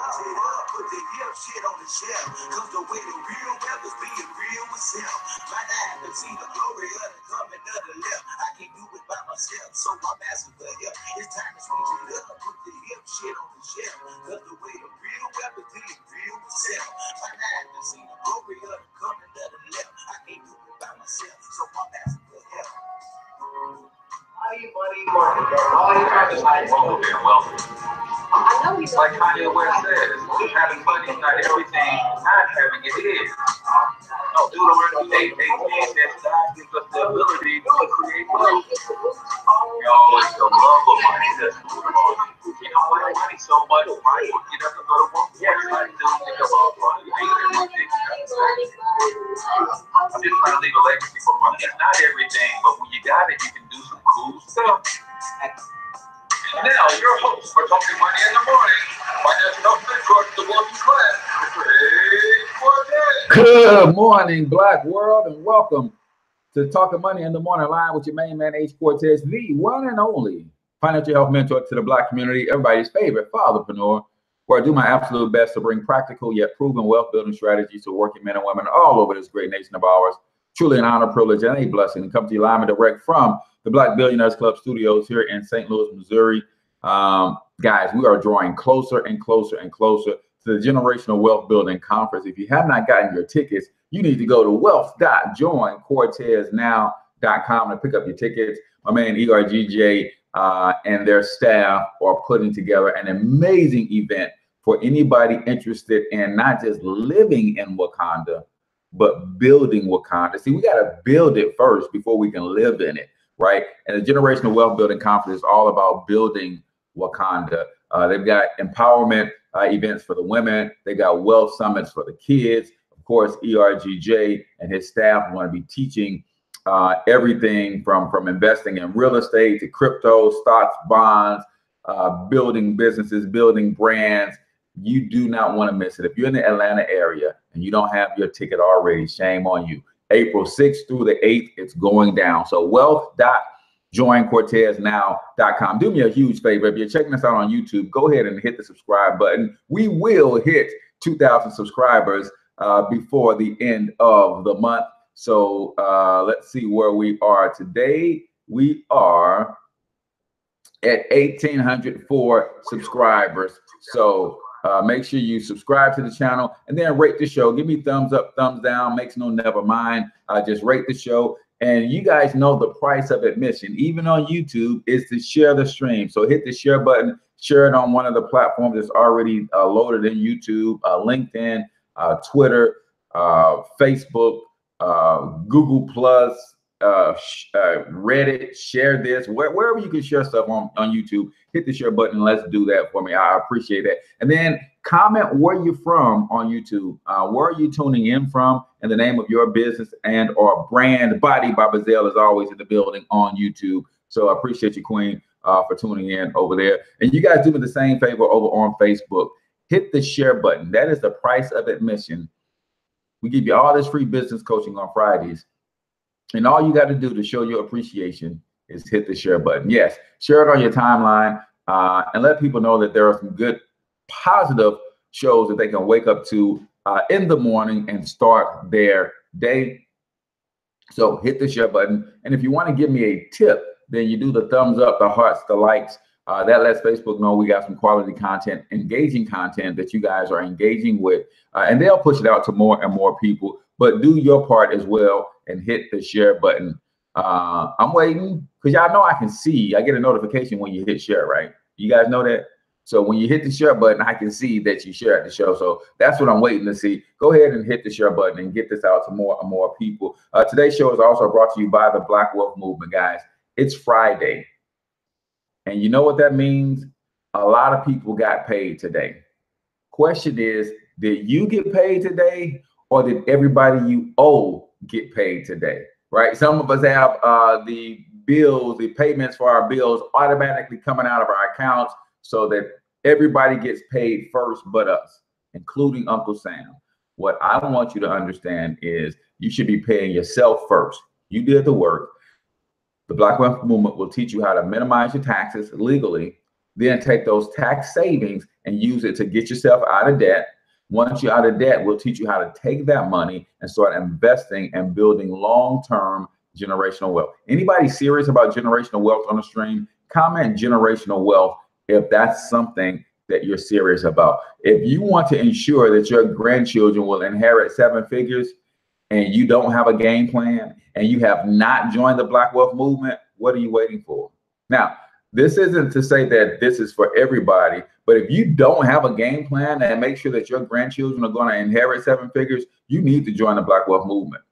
Put the hip shit on the shelf. Cause the way the real rappers being real myself. Might not haven't seen the glory of the coming of the left. I can't do it by myself, so I'm asking for help. It's time to switch it up. Put the hip shit on the shelf. Cause the way the real rappers being real myself. Might not haven't seen the glory of the coming of the left. I can't do it by myself, so I'm asking for help. Money. All you trying to like wealthy. I know he's like Kanye West says, having money is not everything, not having it is. No, Deuteronomy 8:18 says God gives us the ability to create wealth. It's the love of money that's you don't like money so much, right? You have to go to work. Yes, I do think about money. I'm just trying to leave a legacy for money. It's not everything, but when you got it, you can do some cool stuff. Now, your host for Talking Money in the Morning, financial mentor to the working class, Mr. Good morning, Black world, and welcome to Talking Money in the Morning live with your main man, H. Cortez, the one and only financial health mentor to the Black community, everybody's favorite fatherpreneur, where I do my absolute best to bring practical yet proven wealth building strategies to working men and women all over this great nation of ours. Truly an honor, privilege, and a blessing to come to you live and direct from the Black Billionaires Club studios here in St. Louis, Missouri. Guys, we are drawing closer and closer and closer to the Generational Wealth Building Conference. If you have not gotten your tickets, you need to go to wealth.joincorteznow.com to pick up your tickets. My man ERGJ and their staff are putting together an amazing event for anybody interested in not just living in Wakanda, but building Wakanda. See, we got to build it first before we can live in it, right? And the Generational Wealth Building Conference is all about building Wakanda. They've got empowerment events for the women. They got wealth summits for the kids. Of course, ERGJ and his staff are going to be teaching everything from investing in real estate to crypto, stocks, bonds, building businesses, building brands. You do not want to miss it. If you're in the Atlanta area and you don't have your ticket already, shame on you. April 6th through the 8th, it's going down. So wealth.joincorteznow.com. Do me a huge favor. If you're checking us out on YouTube, go ahead and hit the subscribe button. We will hit 2,000 subscribers before the end of the month. So let's see where we are today. We are at 1,804 subscribers. So make sure you subscribe to the channel and then rate the show. Give me thumbs up, thumbs down, makes no never mind. Just rate the show. And you guys know the price of admission, even on YouTube, is to share the stream. So hit the share button, share it on one of the platforms that's already loaded in YouTube, LinkedIn, Twitter, Facebook, Google Plus, Reddit. Share this wherever you can share stuff on YouTube. Hit the share button. Let's do that for me. I appreciate that. And then comment where you're from on YouTube. Where are you tuning in from, and the name of your business and or brand. Body by Bazelle is always in the building on YouTube. So I appreciate you, Queen, for tuning in over there. And you guys do me the same favor over on Facebook. Hit the share button. That is the price of admission. We give you all this free business coaching on Fridays. And all you got to do to show your appreciation is hit the share button. Yes, share it on your timeline and let people know that there are some good, positive shows that they can wake up to in the morning and start their day. So hit the share button. And if you want to give me a tip, then you do the thumbs up, the hearts, the likes. That lets Facebook know we got some quality content, engaging content that you guys are engaging with. And they'll push it out to more and more people. But do your part as well and hit the share button. I'm waiting because y'all know I can see. I get a notification when you hit share, right? You guys know that? So when you hit the share button, I can see that you shared the show. So that's what I'm waiting to see. Go ahead and hit the share button and get this out to more and more people. Today's show is also brought to you by the Black Wealth Movement, guys. It's Friday. And you know what that means? A lot of people got paid today. Question is, did you get paid today, or did everybody you owe get paid today? Right? Some of us have the bills, the payments for our bills automatically coming out of our accounts so that everybody gets paid first but us, including Uncle Sam. What I want you to understand is you should be paying yourself first. You did the work. The Black Wealth Movement will teach you how to minimize your taxes legally Then take those tax savings and use it to get yourself out of debt. Once you're out of debt, we'll teach you how to take that money and start investing and building long-term generational wealth. Anybody serious about generational wealth on the stream? Comment generational wealth if that's something that you're serious about. If you want to ensure that your grandchildren will inherit 7 figures and you don't have a game plan and you have not joined the Black Wealth Movement, what are you waiting for? Now, this isn't to say that this is for everybody, but if you don't have a game plan and make sure that your grandchildren are going to inherit 7 figures, you need to join the Black Wealth Movement,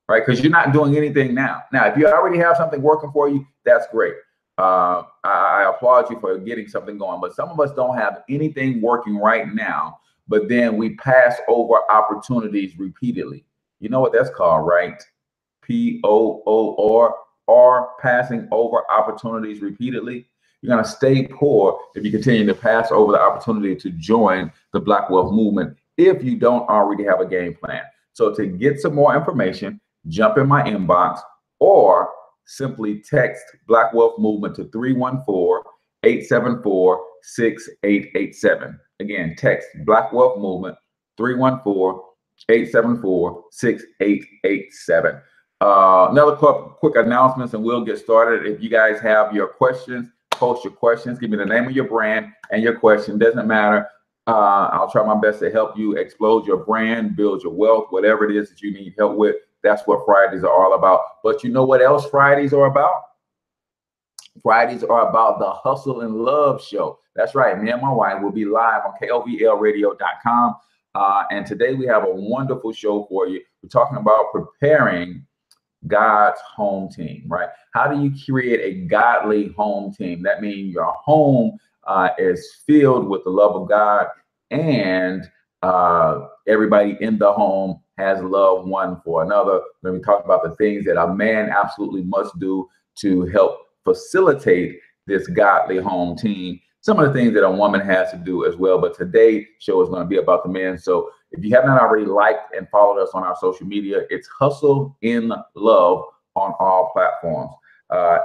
right? Because you're not doing anything now. Now, if you already have something working for you, that's great. I applaud you for getting something going, but some of us don't have anything working right now, but then we pass over opportunities repeatedly. You know what that's called, right? POOR, or passing over opportunities repeatedly. You're going to stay poor if you continue to pass over the opportunity to join the Black Wealth Movement if you don't already have a game plan. So to get some more information, jump in my inbox or simply text Black Wealth Movement to 314-874-6887. Again, text Black Wealth Movement 314-874-6887. Another quick announcements and we'll get started. If you guys have your questions, post your questions. Give me the name of your brand and your question. Doesn't matter. I'll try my best to help you explode your brand, build your wealth, whatever it is that you need help with. That's what Fridays are all about. But you know what else Fridays are about? Fridays are about the Hustle and Love Show. That's right. Me and my wife will be live on KOVLradio.com. And today we have a wonderful show for you. We're talking about preparing God's home team, right? How do you create a godly home team? That means your home is filled with the love of God, and everybody in the home has love one for another. When we talk about the things that a man absolutely must do to help facilitate this godly home team, some of the things that a woman has to do as well. But today's show is going to be about the men. So if you have not already liked and followed us on our social media, it's Hustle in Love on all platforms.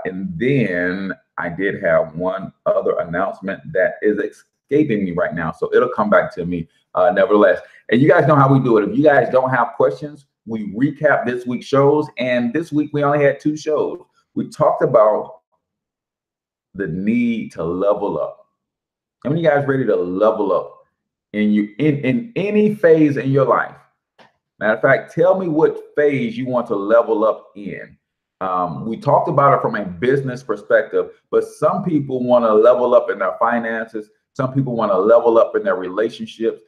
And then I did have one other announcement that is escaping me right now, so it'll come back to me nevertheless. And you guys know how we do it. If you guys don't have questions, we recap this week's shows. And this week we only had 2 shows. We talked about the need to level up. How many of you guys ready to level up in any phase in your life? Matter of fact, tell me what phase you want to level up in. We talked about it from a business perspective, but some people want to level up in their finances. Some people want to level up in their relationships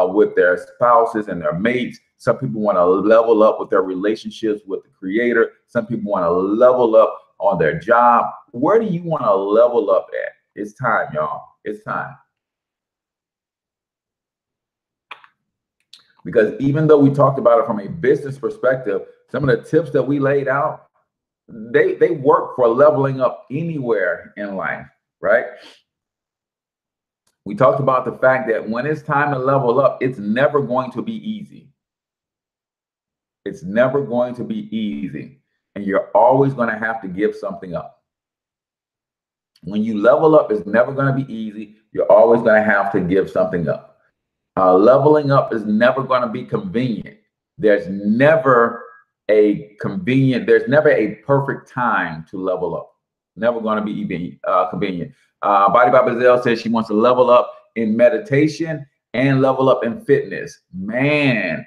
with their spouses and their mates. Some people want to level up with their relationships with the Creator. Some people want to level up on their job. Where do you want to level up at? It's time, y'all. It's time. Because even though we talked about it from a business perspective, some of the tips that we laid out, they work for leveling up anywhere in life, right? We talked about the fact that when it's time to level up, it's never going to be easy. It's never going to be easy. And you're always going to have to give something up. When you level up, it's never going to be easy. You're always going to have to give something up. Leveling up is never going to be convenient. There's never a perfect time to level up. Never going to be even convenient. Body by Bazelle says she wants to level up in meditation and level up in fitness. Man,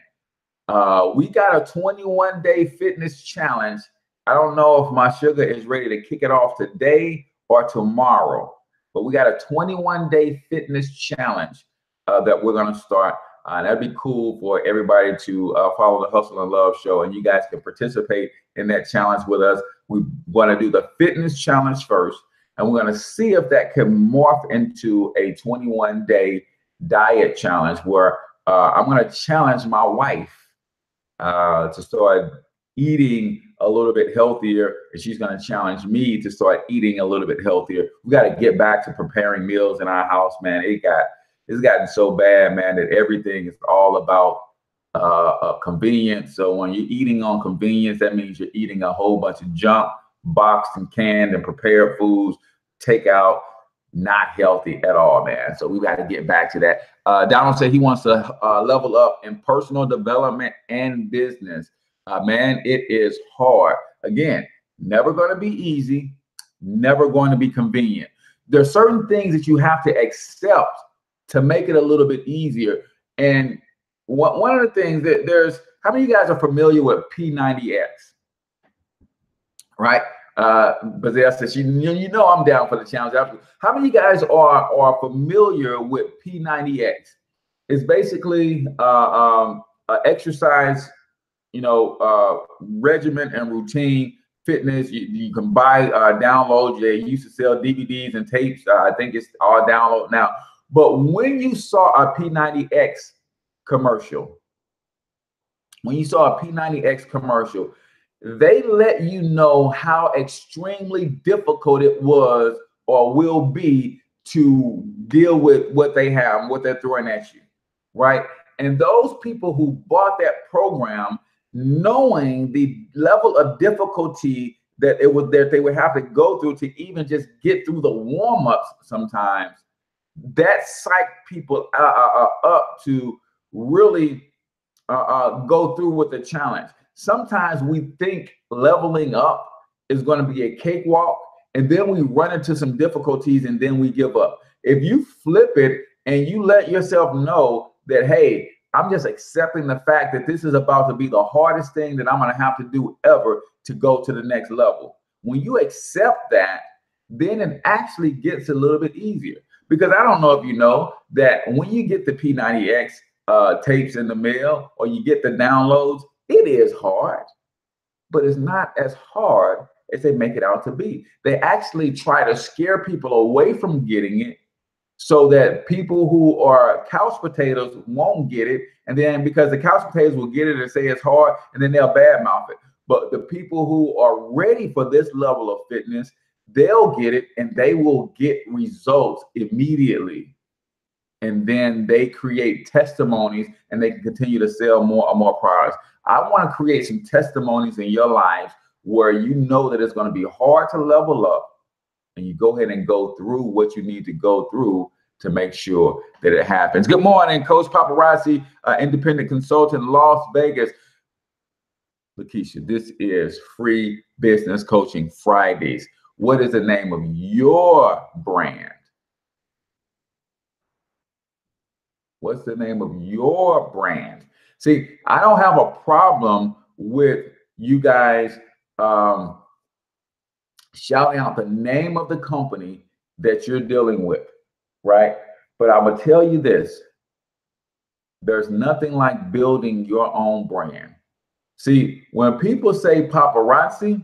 we got a 21-day fitness challenge. I don't know if my sugar is ready to kick it off today or tomorrow, but we got a 21-day fitness challenge that we're going to start. That'd be cool for everybody to follow the Hustle and Love Show, and you guys can participate in that challenge with us. We want to do the fitness challenge first, and we're going to see if that can morph into a 21-day diet challenge where I'm going to challenge my wife to start eating a little bit healthier, and she's going to challenge me to start eating a little bit healthier. We got to get back to preparing meals in our house, man. It's gotten so bad, man, that everything is all about convenience. So when you're eating on convenience, that means you're eating a whole bunch of junk, boxed and canned and prepared foods, takeout. not healthy at all, man. So we got to get back to that. Donald said he wants to level up in personal development and business. Man, it is hard. Again, never going to be easy, never going to be convenient. There's certain things that you have to accept to make it a little bit easier. And one of the things that how many of you guys are familiar with P90X? Right? Bazelle says, you know I'm down for the challenge. How many of you guys are familiar with P90X? It's basically exercise, regimen and routine fitness. You can buy downloads. They used to sell DVDs and tapes. I think it's all download now. But when you saw a P90X commercial, they let you know how extremely difficult it was or will be to deal with what they have and what they're throwing at you, right? And those people who bought that program, knowing the level of difficulty that they would have to go through to even just get through the warm-ups sometimes, that psyched people up to really go through with the challenge. Sometimes we think leveling up is going to be a cakewalk, and then we run into some difficulties and then we give up. If you flip it and you let yourself know that, hey, I'm just accepting the fact that this is about to be the hardest thing that I'm going to have to do ever to go to the next level. When you accept that, then it actually gets a little bit easier. Because I don't know if you know that when you get the P90X tapes in the mail or you get the downloads, it is hard, but it's not as hard as they make it out to be. They actually try to scare people away from getting it so that people who are couch potatoes won't get it. And then because the couch potatoes will get it and say it's hard, and then they'll badmouth it. But the people who are ready for this level of fitness, they'll get it and they will get results immediately. And then they create testimonies and they can continue to sell more and more products. I want to create some testimonies in your life where you know that it's going to be hard to level up, and you go ahead and go through what you need to go through to make sure that it happens. Good morning, Coach Paparazzi, independent consultant, Las Vegas. Lakeisha, this is Free Business Coaching Fridays. What is the name of your brand? What's the name of your brand? See, I don't have a problem with you guys shouting out the name of the company that you're dealing with, right? But I will tell you this. There's nothing like building your own brand. See, when people say paparazzi,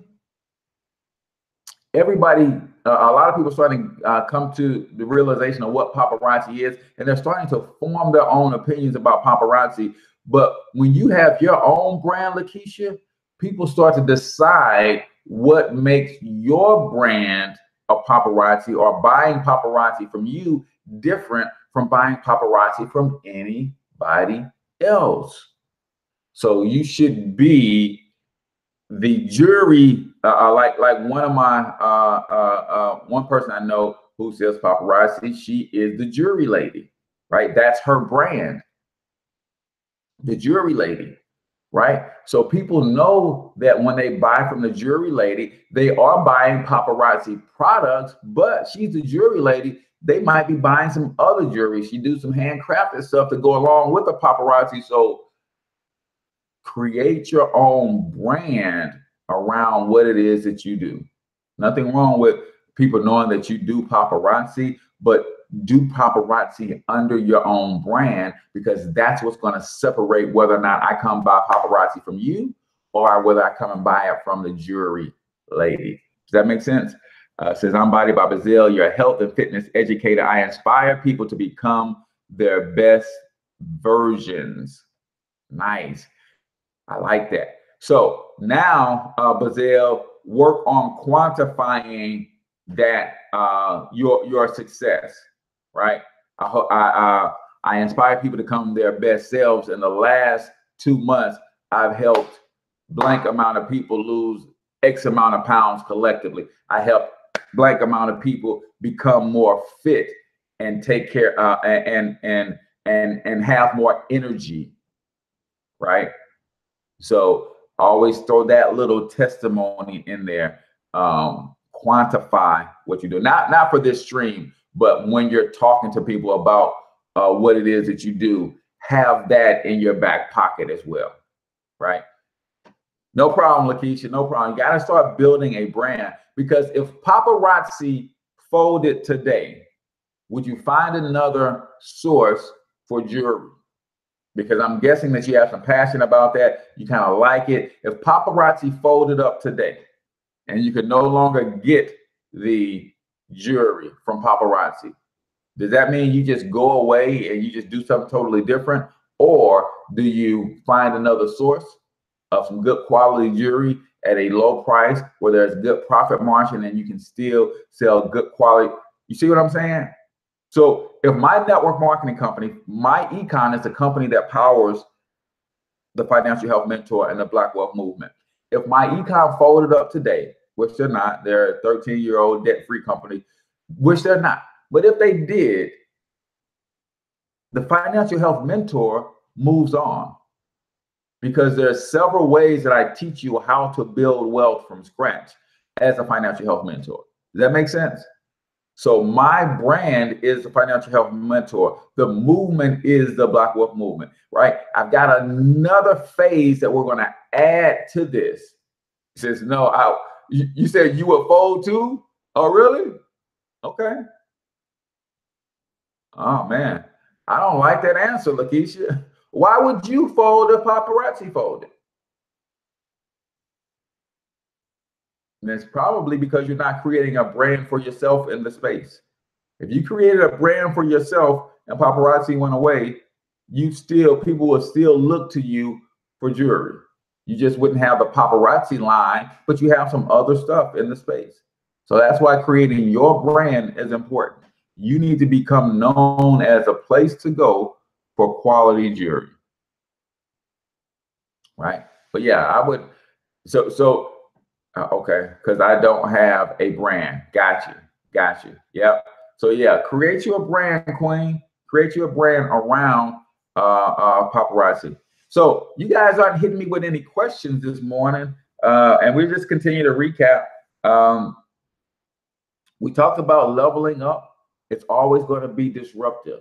everybody, a lot of people starting to come to the realization of what paparazzi is, and they're starting to form their own opinions about paparazzi. But when you have your own brand, Lakeisha, people start to decide what makes your brand a paparazzi, or buying paparazzi from you different from buying paparazzi from anybody else. So you should be the jury, like one of my one person I know who sells paparazzi. She is the jury lady, right? That's her brand, the jury lady, right? So people know that when they buy from the jury lady, they are buying paparazzi products, but she's the jury lady. They might be buying some other jewelry. She do some handcrafted stuff to go along with the paparazzi. So create your own brand around what it is that you do. Nothing wrong with people knowing that you do paparazzi, but do paparazzi under your own brand, because that's what's going to separate whether or not I come buy paparazzi from you or whether I come and buy it from the jewelry lady. Does that make sense? Says, I'm Body by Bazelle, your health and fitness educator. I inspire people to become their best versions. Nice. I like that. So now, Bazelle, work on quantifying that your success, right? I inspire people to come their best selves. In the last 2 months, I've helped blank amount of people lose X amount of pounds collectively. I helped blank amount of people become more fit and take care and have more energy, right? So always throw that little testimony in there. Quantify what you do. Not for this stream, but when you're talking to people about what it is that you do, have that in your back pocket as well, right? No problem, Lakeisha. No problem. You got to start building a brand, because if paparazzi folded today, would you find another source for jewelry? Because I'm guessing that you have some passion about that. You kind of like it. If paparazzi folded up today and you could no longer get the jewelry from paparazzi, does that mean you just go away and you just do something totally different? Or do you find another source of some good quality jewelry at a low price where there's good profit margin and you can still sell good quality? You see what I'm saying? So if my network marketing company, my econ is a company that powers the Financial Health Mentor and the Black Wealth Movement. If my econ folded up today, which they're not, they're a 13-year-old debt-free company, which they're not. But if they did, the Financial Health Mentor moves on, because there are several ways that I teach you how to build wealth from scratch as a financial health mentor. Does that make sense? So my brand is the Financial Health Mentor. The movement is the Black Wealth Movement, right? I've got another phase that we're going to add to this. It says, no, you said you would fold too? Oh, really? Okay. Oh, man. I don't like that answer, Lakeisha. Why would you fold if paparazzi folded? And it's probably because you're not creating a brand for yourself in the space. If you created a brand for yourself and paparazzi went away, people will still look to you for jewelry. You just wouldn't have the paparazzi line, but you have some other stuff in the space. So that's why creating your brand is important. You need to become known as a place to go for quality jewelry, right? But yeah, I would. Okay, because I don't have a brand. Got you. Yep. So yeah, create you a brand, Queen. Create you a brand around paparazzi. So you guys aren't hitting me with any questions this morning, and we just continue to recap. We talked about leveling up. It's always going to be disruptive.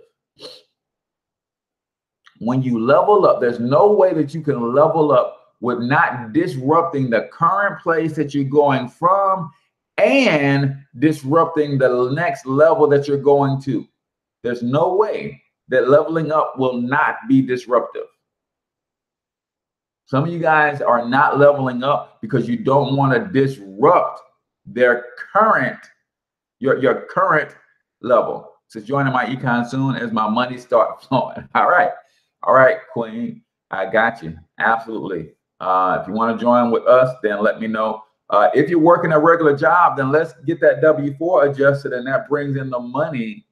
When you level up, there's no way that you can level up with not disrupting the current place that you're going from and disrupting the next level that you're going to. There's no way that leveling up will not be disruptive. Some of you guys are not leveling up because you don't want to disrupt their current, your current level. So joining my econ soon as my money starts flowing. All right, Queen, I got you. Absolutely. If you want to join with us, then let me know. If you're working a regular job, then let's get that W-4 adjusted, and that brings in the money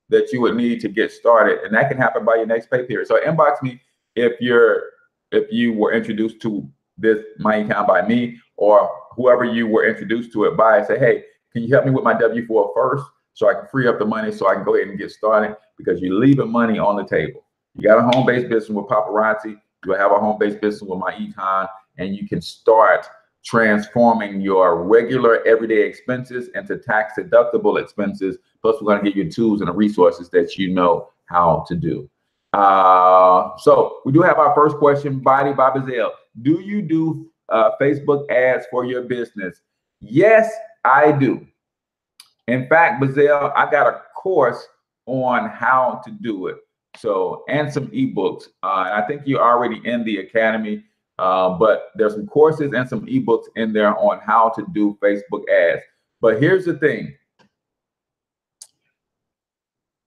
that you would need to get started, and that can happen by your next pay period. So inbox me if you were introduced to this My Account by me, or whoever you were introduced to it by. Say, hey, can you help me with my W-4 first, so I can free up the money so I can go ahead and get started, because you're leaving money on the table. You got a home-based business with paparazzi. You have a home-based business with my econ, and you can start transforming your regular everyday expenses into tax-deductible expenses. Plus, we're going to give you tools and the resources that you know how to do. So we do have our first question, Body by Bazelle. Do you do Facebook ads for your business? Yes, I do. In fact, Bazelle, I got a course on how to do it. So, and some ebooks. I think you're already in the academy, but there's some courses and some ebooks in there on how to do Facebook ads. But here's the thing.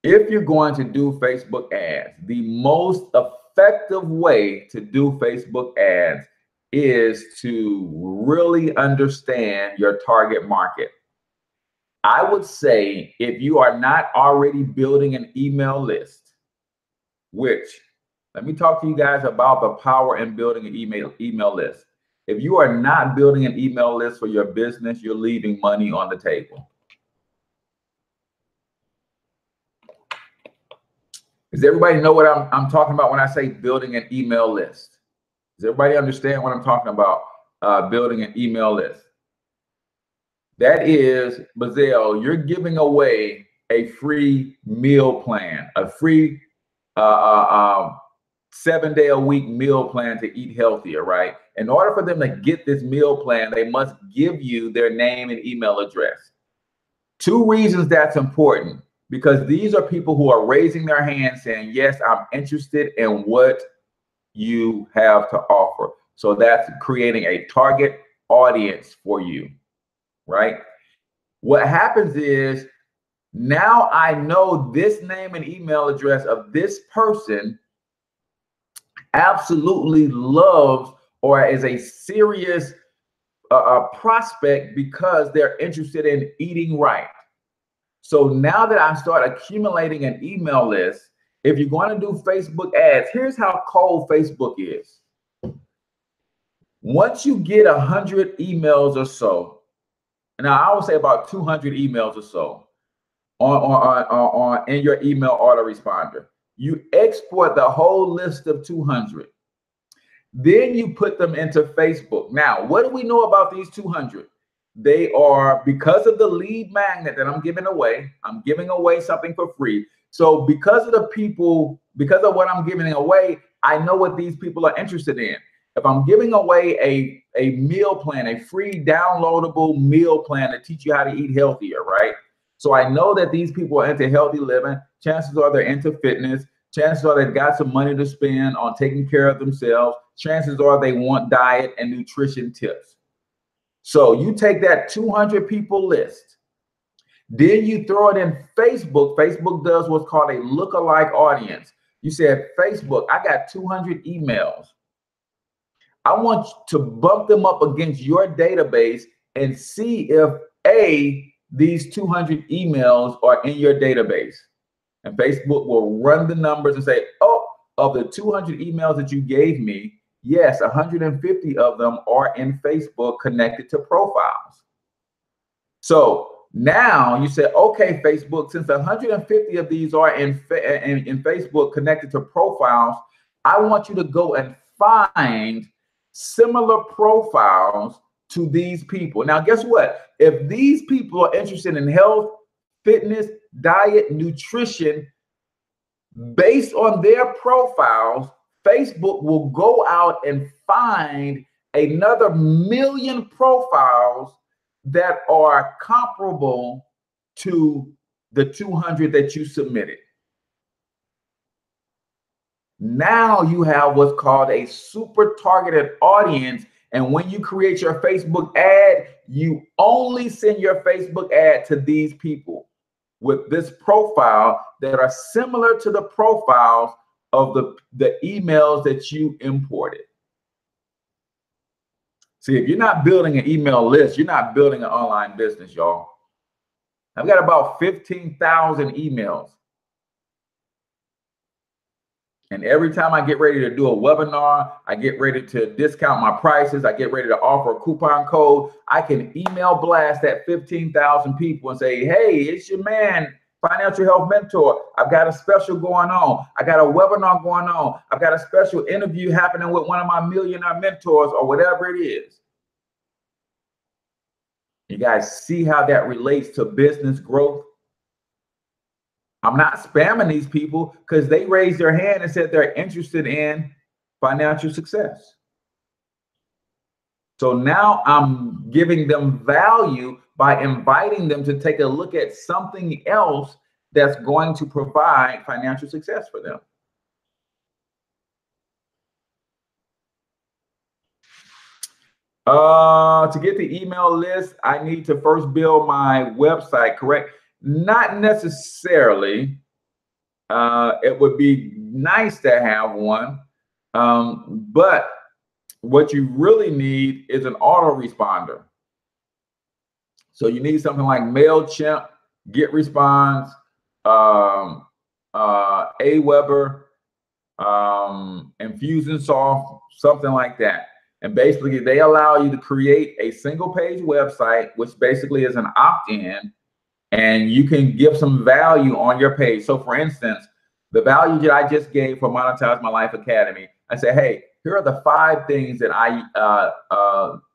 If you're going to do Facebook ads, the most effective way to do Facebook ads is to really understand your target market. I would say if you are not already building an email list, which, let me talk to you guys about the power in building an email list. If you are not building an email list for your business, you're leaving money on the table. Does everybody know what I'm talking about when I say building an email list? Does everybody understand what I'm talking about? Building an email list. That is, Bazelle, you're giving away a free meal plan, a free 7-day-a-week meal plan to eat healthier, right? In order for them to get this meal plan, they must give you their name and email address. 2 reasons that's important, because these are people who are raising their hands saying, yes, I'm interested in what you have to offer. So that's creating a target audience for you, right? What happens is, now I know this name and email address of this person absolutely loves or is a serious prospect because they're interested in eating right. So now that I start accumulating an email list, if you're going to do Facebook ads, here's how cold Facebook is. Once you get 100 emails or so, now I would say about 200 emails or so on in your email autoresponder, you export the whole list of 200. Then you put them into Facebook. Now, what do we know about these 200? They are, because of the lead magnet that I'm giving away something for free. So because of the people, because of what I'm giving away, I know what these people are interested in. If I'm giving away a meal plan, a free downloadable meal plan to teach you how to eat healthier, right? So I know that these people are into healthy living. Chances are they're into fitness. Chances are they've got some money to spend on taking care of themselves. Chances are they want diet and nutrition tips. So you take that 200 people list, then you throw it in Facebook. Facebook does what's called a lookalike audience. You said, Facebook, I got 200 emails. I want to bump them up against your database and see if these 200 emails are in your database. And Facebook will run the numbers and say, oh, of the 200 emails that you gave me, yes, 150 of them are in Facebook connected to profiles. So now you say, okay, Facebook, since 150 of these are in Facebook connected to profiles, I want you to go and find similar profiles to these people. Now, guess what? If these people are interested in health, fitness, diet, nutrition, based on their profiles, Facebook will go out and find another 1 million profiles that are comparable to the 200 that you submitted. Now you have what's called a super targeted audience. And when you create your Facebook ad, you only send your Facebook ad to these people with this profile that are similar to the profiles of the emails that you imported. See, if you're not building an email list, you're not building an online business, y'all. I've got about 15,000 emails. And every time I get ready to do a webinar, I get ready to discount my prices, I get ready to offer a coupon code, I can email blast that 15,000 people and say, hey, it's your man, Financial Health Mentor. I've got a special going on. I got a webinar going on. I've got a special interview happening with one of my millionaire mentors or whatever it is. You guys see how that relates to business growth? I'm not spamming these people because they raised their hand and said they're interested in financial success. So now I'm giving them value by inviting them to take a look at something else that's going to provide financial success for them. To get the email list, I need to first build my website, correct? Not necessarily. It would be nice to have one, but what you really need is an autoresponder. So you need something like MailChimp, GetResponse, Aweber, Infusionsoft, something like that. And basically, they allow you to create a single page website, which basically is an opt-in, and you can give some value on your page. So for instance, The value that I just gave for Monetize My Life Academy, I said, hey, here are the 5 things that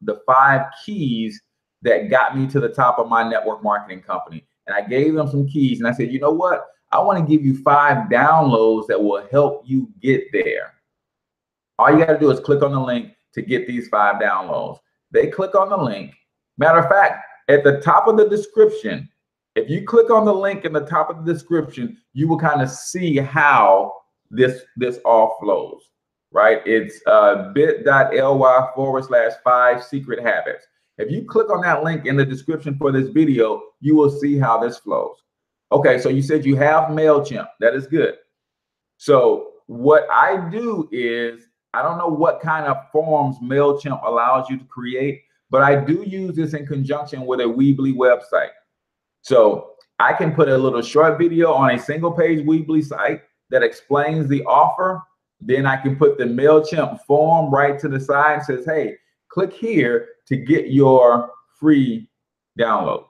the 5 keys that got me to the top of my network marketing company. And I gave them some keys and I said, you know what? I want to give you 5 downloads that will help you get there. All you got to do is click on the link to get these 5 downloads. They click on the link. Matter of fact, at the top of the description, if you click on the link in the top of the description, you will kind of see how this all flows, right? It's bit.ly/5 secret habits. If you click on that link in the description for this video, you will see how this flows. Okay, so you said you have MailChimp. That is good. So what I do is, I don't know what kind of forms MailChimp allows you to create, but I do use this in conjunction with a Weebly website. So I can put a little short video on a single page Weebly site that explains the offer. Then I can put the MailChimp form right to the side and says, hey, click here to get your free download.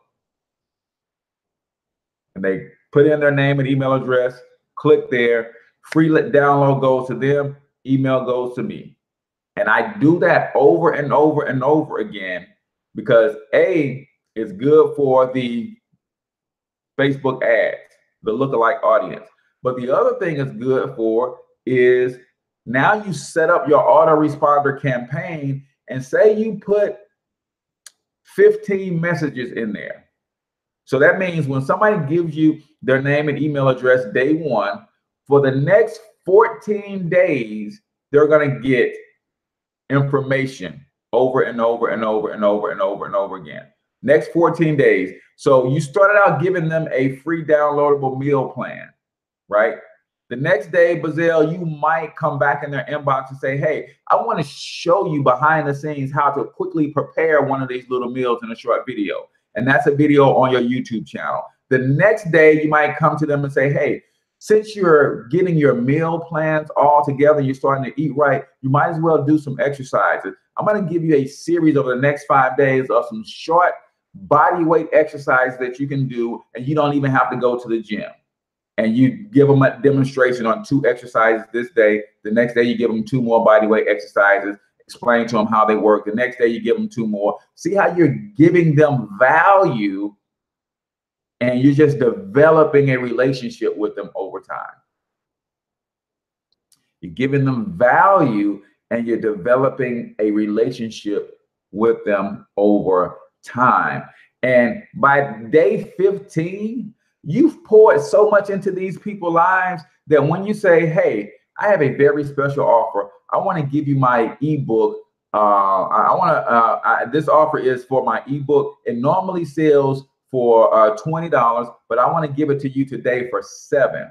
And they put in their name and email address, click there, free download goes to them, email goes to me. And I do that over and over and over again because A, it's good for the Facebook ads, the lookalike audience. But the other thing it's good for is now you set up your autoresponder campaign and say you put 15 messages in there. So that means when somebody gives you their name and email address day 1, for the next 14 days, they're going to get information over and over and over and over and over and over again. Next 14 days. So you started out giving them a free downloadable meal plan, right? The next day, Bazelle, you might come back in their inbox and say, hey, I want to show you behind the scenes how to quickly prepare one of these little meals in a short video. And that's a video on your YouTube channel. The next day, you might come to them and say, hey, since you're getting your meal plans all together, you're starting to eat right, you might as well do some exercises. I'm going to give you a series over the next 5 days of some short body weight exercises that you can do, and you don't even have to go to the gym. And you give them a demonstration on 2 exercises this day. The next day, you give them 2 more body weight exercises, explain to them how they work. The next day, you give them 2 more. See how you're giving them value, and you're just developing a relationship with them over time. You're giving them value, and you're developing a relationship with them over time. And by day 15, you've poured so much into these people's lives that when you say, hey, I have a very special offer, I want to give you my ebook. This offer is for my ebook. It normally sells for $20, but I want to give it to you today for $7.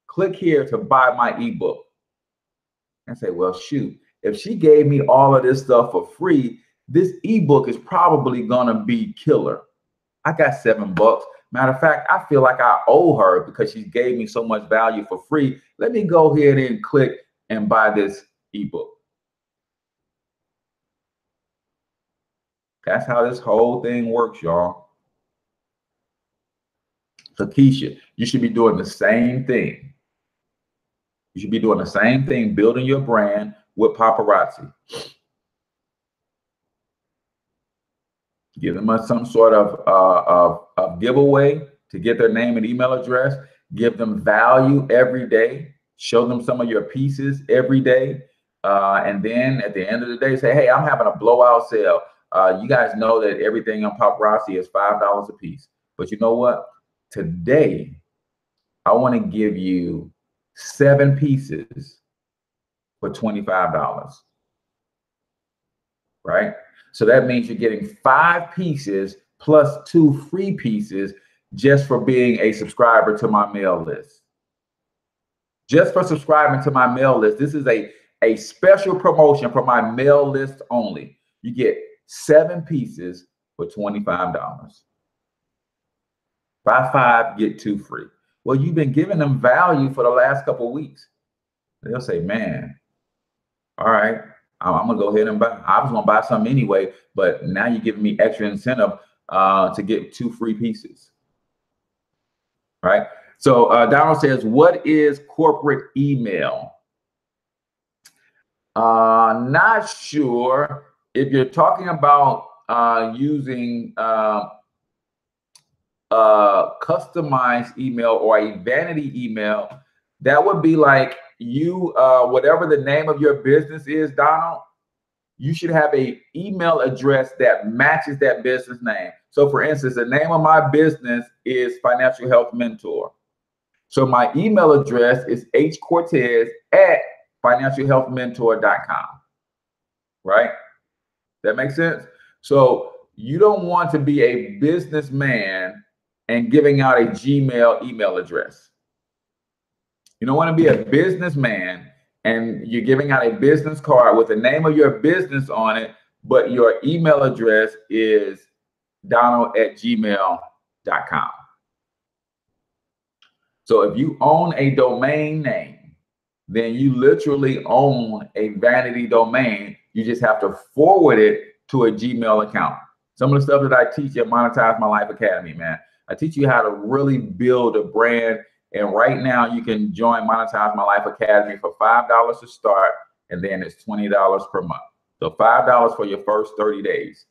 Click here to buy my ebook. And say, well, shoot, if she gave me all of this stuff for free, this ebook is probably gonna be killer. I got $7. Matter of fact, I feel like I owe her because she gave me so much value for free. Let me go ahead and click and buy this ebook. That's how this whole thing works, y'all. So Keisha, you should be doing the same thing. You should be doing the same thing, building your brand with paparazzi. Give them some sort of giveaway to get their name and email address. Give them value every day. Show them some of your pieces every day. And then at the end of the day, say, hey, I'm having a blowout sale. You guys know that everything on paparazzi is $5 a piece. But you know what? Today, I want to give you 7 pieces for $25. Right? So that means you're getting 5 pieces plus 2 free pieces just for being a subscriber to my mail list. Just for subscribing to my mail list. This is a special promotion for my mail list only. You get 7 pieces for $25. Buy 5, get 2 free. Well, you've been giving them value for the last couple of weeks. They'll say, man, all right, I'm gonna go ahead and buy. I was gonna buy some anyway, but now you're giving me extra incentive to get 2 free pieces, right? So Donald says, what is corporate email? Not sure. If you're talking about using customized email or a vanity email, that would be like you, whatever the name of your business is, Donald, you should have a email address that matches that business name. So for instance, the name of my business is Financial Health Mentor. So my email address is hcortez@financialhealthmentor.com, right? That makes sense? So you don't want to be a businessman and giving out a Gmail email address. You don't want to be a businessman and you're giving out a business card with the name of your business on it, but your email address is donald@gmail.com. So if you own a domain name, then you literally own a vanity domain. You just have to forward it to a Gmail account. Some of the stuff that I teach at Monetize My Life Academy, man, I teach you how to really build a brand. And right now you can join Monetize My Life Academy for $5 to start, and then it's $20 per month. So $5 for your first 30 days.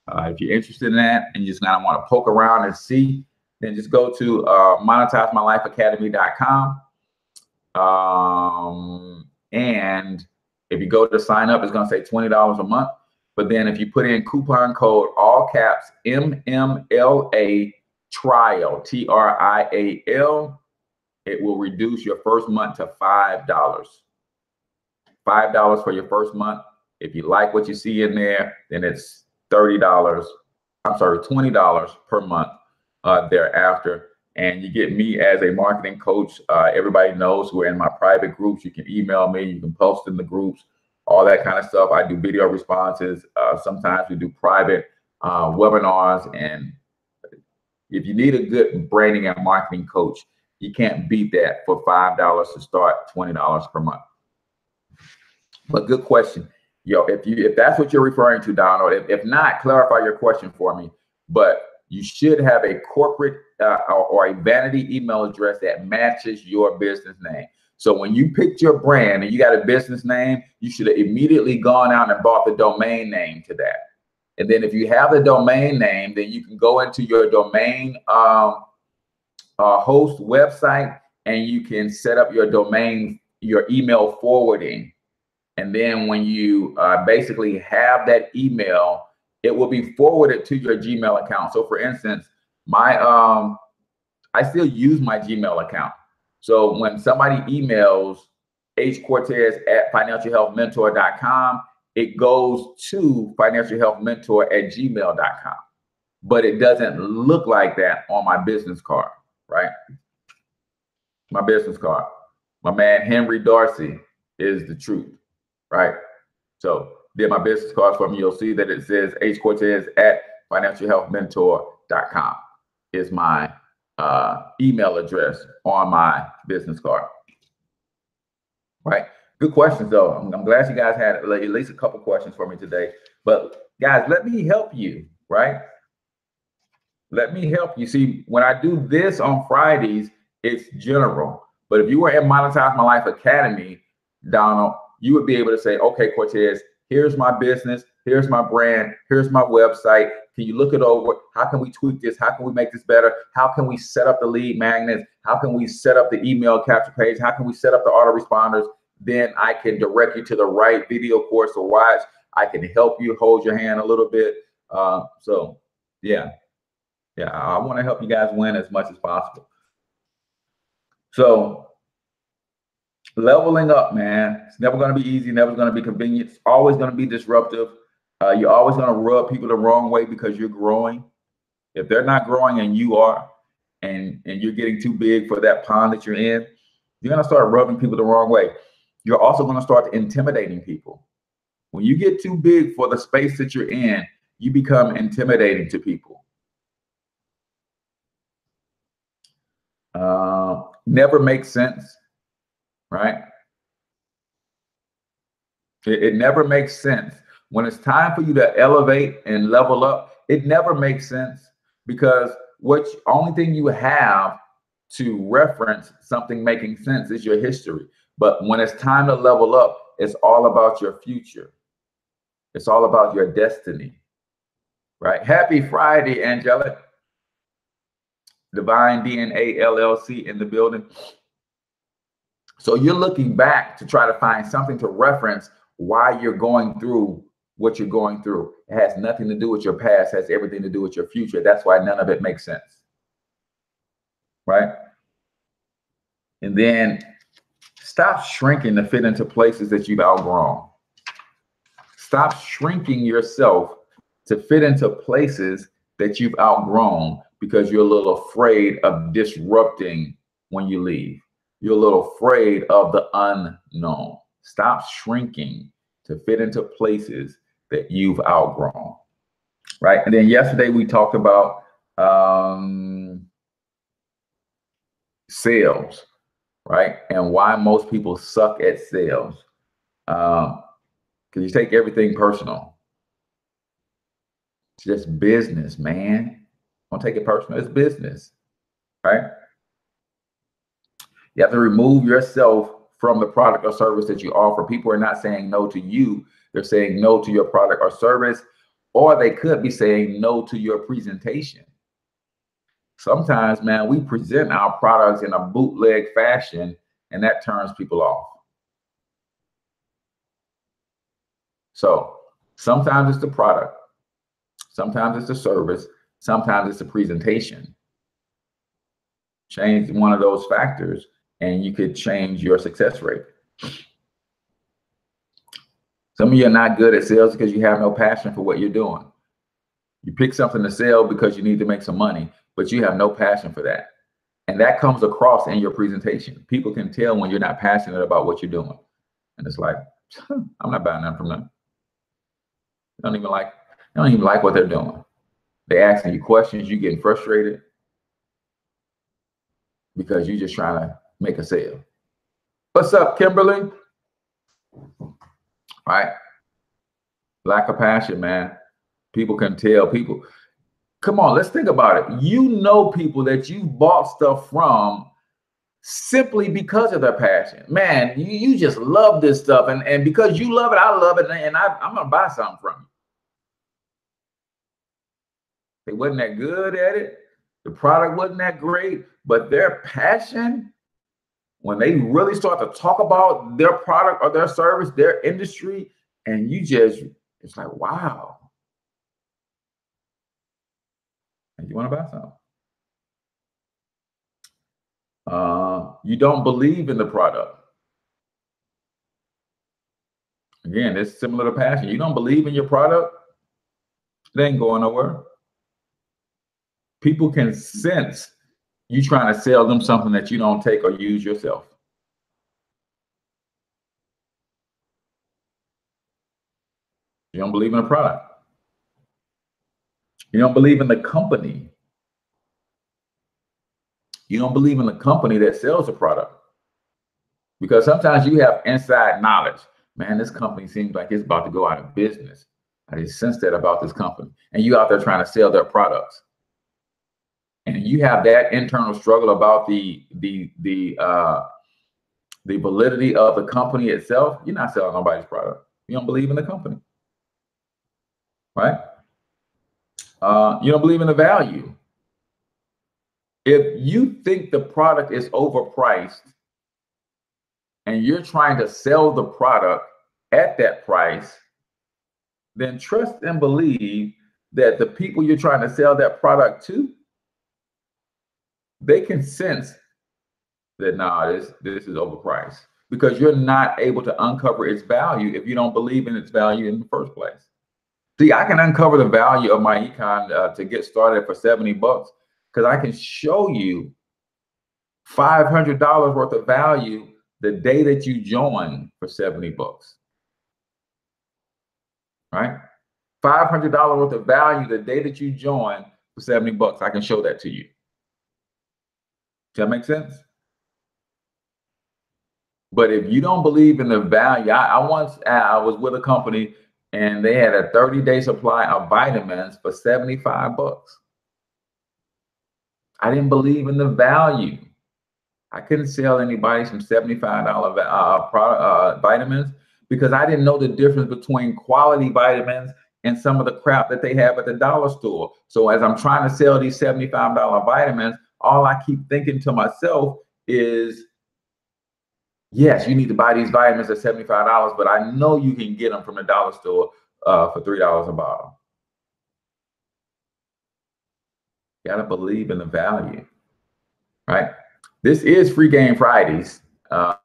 If you're interested in that and you just kind of want to poke around and see, then just go to monetizemylifeacademy.com. And if you go to sign up, it's going to say $20 a month. But then if you put in coupon code, all caps, MMLA trial, TRIAL, it will reduce your first month to $5. $5 for your first month. If you like what you see in there, then it's $20 per month thereafter. And you get me as a marketing coach. Everybody knows we're in my private groups. You can email me, you can post in the groups, all that kind of stuff. I do video responses. Sometimes we do private webinars. And if you need a good branding and marketing coach, you can't beat that for $5 to start, $20 per month. But good question. Yo, if that's what you're referring to, Donald, if not, clarify your question for me. But you should have a corporate or a vanity email address that matches your business name. So when you picked your brand and you got a business name, you should have immediately gone out and bought the domain name to that. And then if you have the domain name, then you can go into your domain host website and you can set up your domain, your email forwarding. And then when you basically have that email, it will be forwarded to your Gmail account. So for instance, I still use my Gmail account. So when somebody emails hcortez@financialhealthmentor.com, it goes to financialhealthmentor@gmail.com. But it doesn't look like that on my business card, right? My business card. My man Henry Darcy is the truth, right? So did my business cards for me, you'll see that it says hcortez@financialhealthmentor.com is my email address on my business card, right? Good questions, though. I'm glad you guys had at least a couple questions for me today. But guys, let me help you, right? Let me help you. See, when I do this on Fridays, it's general. But if you were in Monetize My Life Academy, Donald, you would be able to say, okay, Cortez, here's my business, here's my brand, here's my website. Can you look it over? How can we tweak this? How can we make this better? How can we set up the lead magnets? How can we set up the email capture page? How can we set up the autoresponders? Then I can direct you to the right video course to watch. I can help you, hold your hand a little bit. So yeah, I want to help you guys win as much as possible. So leveling up, man, it's never going to be easy, never going to be convenient. It's always going to be disruptive. You're always going to rub people the wrong way because you're growing. If they're not growing and you are, and you're getting too big for that pond that you're in, you're going to start rubbing people the wrong way. You're also going to start intimidating people. When you get too big for the space that you're in, you become intimidating to people. Never makes sense, right? It never makes sense. When it's time for you to elevate and level up, it never makes sense because only thing you have to reference something making sense is your history. But when it's time to level up, it's all about your future. It's all about your destiny, right? Happy Friday, Angelic. Divine DNA LLC in the building. So you're looking back to try to find something to reference why you're going through what you're going through. It has nothing to do with your past, it has everything to do with your future. That's why none of it makes sense, right? And then stop shrinking to fit into places that you've outgrown. Stop shrinking yourself to fit into places that you've outgrown because you're a little afraid of disrupting when you leave. You're a little afraid of the unknown. Stop shrinking to fit into places that you've outgrown, right? And then yesterday we talked about sales, right? And why most people suck at sales. Because you take everything personal. It's just business, man. Don't take it personal. It's business, right? You have to remove yourself from the product or service that you offer. People are not saying no to you. They're saying no to your product or service, or they could be saying no to your presentation. Sometimes, man, we present our products in a bootleg fashion, and that turns people off. So sometimes it's the product, sometimes it's the service, sometimes it's the presentation. Change one of those factors, and you could change your success rate. Some of you are not good at sales because you have no passion for what you're doing. You pick something to sell because you need to make some money, but you have no passion for that. And that comes across in your presentation. People can tell when you're not passionate about what you're doing. And it's like, I'm not buying that from them. They don't even like what they're doing. They asking you questions, you getting frustrated because you're just trying to make a sale. What's up, Kimberly? Right? Lack of passion, man. People can tell. People, come on, let's think about it. You know people that you bought stuff from simply because of their passion. Man, you just love this stuff. And because you love it, I love it. And I'm going to buy something from you. They wasn't that good at it. The product wasn't that great. But their passion, when they really start to talk about their product or their service, their industry, and it's like, wow. And you want to buy something. You don't believe in the product. Again, it's similar to passion. You don't believe in your product, it ain't going nowhere. People can sense you trying to sell them something that you don't take or use yourself. You don't believe in the product. You don't believe in the company. You don't believe in the company that sells the product. Because sometimes you have inside knowledge. Man, this company seems like it's about to go out of business. I just sense that about this company. And you out there trying to sell their products. And you have that internal struggle about the validity of the company itself. You're not selling nobody's product. You don't believe in the company, right? You don't believe in the value. If you think the product is overpriced and you're trying to sell the product at that price, then trust and believe that the people you're trying to sell that product to, they can sense that, nah, this is overpriced, because you're not able to uncover its value if you don't believe in its value in the first place. See, I can uncover the value of my econ to get started for $70 because I can show you $500 worth of value the day that you join for $70, right? $500 worth of value the day that you join for $70. I can show that to you. Does that make sense? But if you don't believe in the value, I was with a company and they had a 30-day supply of vitamins for $75. I didn't believe in the value. I couldn't sell anybody some $75 vitamins because I didn't know the difference between quality vitamins and some of the crap that they have at the dollar store. So as I'm trying to sell these $75 vitamins, all I keep thinking to myself is, yes, you need to buy these vitamins at $75, but I know you can get them from the dollar store for $3 a bottle. You gotta believe in the value, right? This is Free Game Fridays. Um,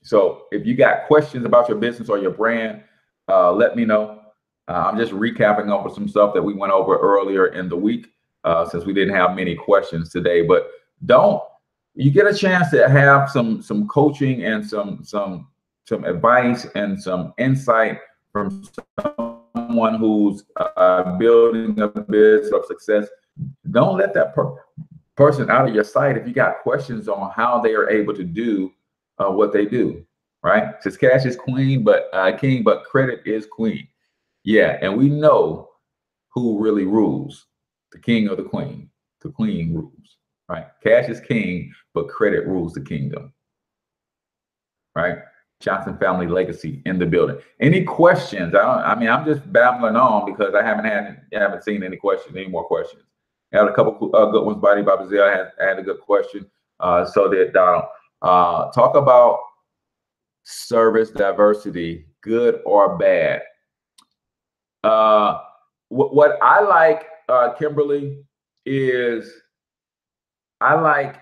so if you got questions about your business or your brand, let me know. I'm just recapping over some stuff that we went over earlier in the week, since we didn't have many questions today. But you get a chance to have some coaching and some advice and some insight from someone who's building a business of success. Don't let that person out of your sight if you got questions on how they are able to do what they do, right? It says cash is queen, but king, but credit is queen. Yeah, and we know who really rules, the king or the queen. The queen rules, right? Cash is king, but credit rules the kingdom, right? Johnson family legacy in the building. Any questions? I mean, I'm just babbling on because I haven't seen any questions, any more questions. I had a couple good ones. Body by Brazil had a good question. So did Donald. Talk about service diversity, good or bad. What I like, Kimberly, is I like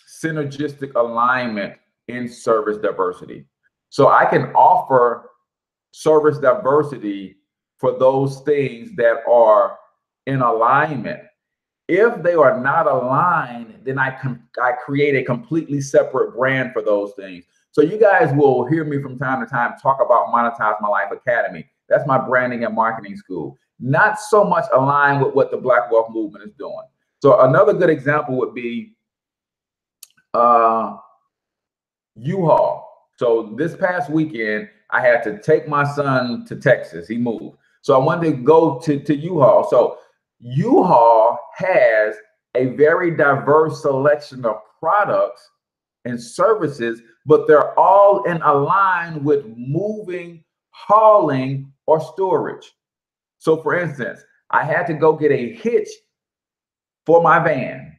synergistic alignment in service diversity. So I can offer service diversity for those things that are in alignment. If they are not aligned, then I create a completely separate brand for those things. So you guys will hear me from time to time talk about Monetize My Life Academy. That's my branding and marketing school. Not so much aligned with what the Black Wealth Movement is doing. So another good example would be U-Haul. So this past weekend, I had to take my son to Texas. He moved. So I wanted to go to U-Haul. So U-Haul has a very diverse selection of products and services, but they're all in align with moving, hauling, or storage. So for instance, I had to go get a hitch for my van,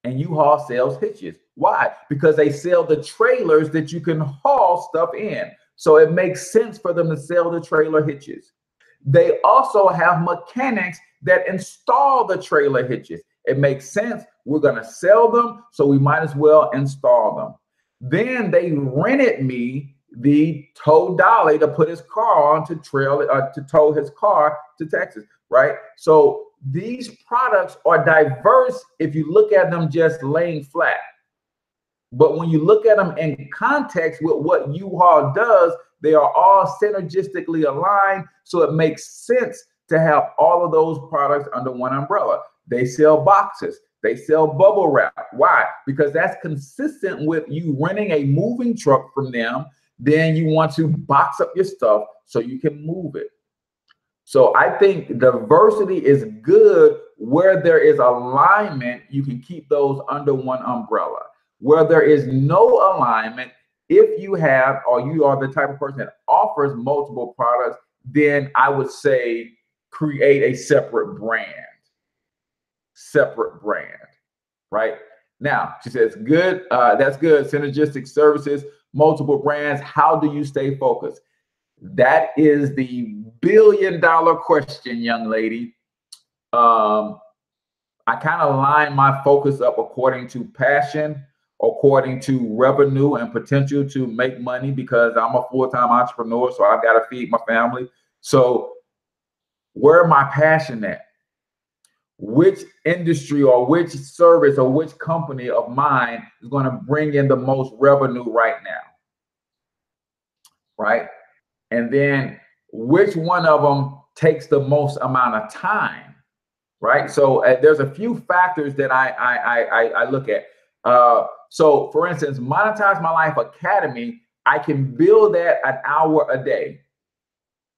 and U-Haul sells hitches. Why? Because they sell the trailers that you can haul stuff in. So it makes sense for them to sell the trailer hitches. They also have mechanics that install the trailer hitches. It makes sense. We're going to sell them, so we might as well install them. Then they rented me the tow dolly to put his car on to tow his car to Texas, right? So these products are diverse if you look at them just laying flat. But when you look at them in context with what U-Haul does, they are all synergistically aligned. So it makes sense to have all of those products under one umbrella. They sell boxes. They sell bubble wrap. Why? Because that's consistent with you renting a moving truck from them. Then you want to box up your stuff so you can move it. So I think diversity is good where there is alignment. You can keep those under one umbrella. Where there is no alignment, if you have, or you are the type of person that offers multiple products, then I would say create a separate brand. Separate brand, right? Now, she says, good, that's good. Synergistic services, multiple brands. How do you stay focused? That is the billion-dollar question, young lady. I kind of line my focus up according to passion, according to revenue and potential to make money, because I'm a full-time entrepreneur, so I've got to feed my family. So where am I passionate at? Which industry or which service or which company of mine is going to bring in the most revenue right now? Right? And then which one of them takes the most amount of time? Right? So there's a few factors that I look at. So for instance, Monetize My Life Academy, I can build that an hour a day,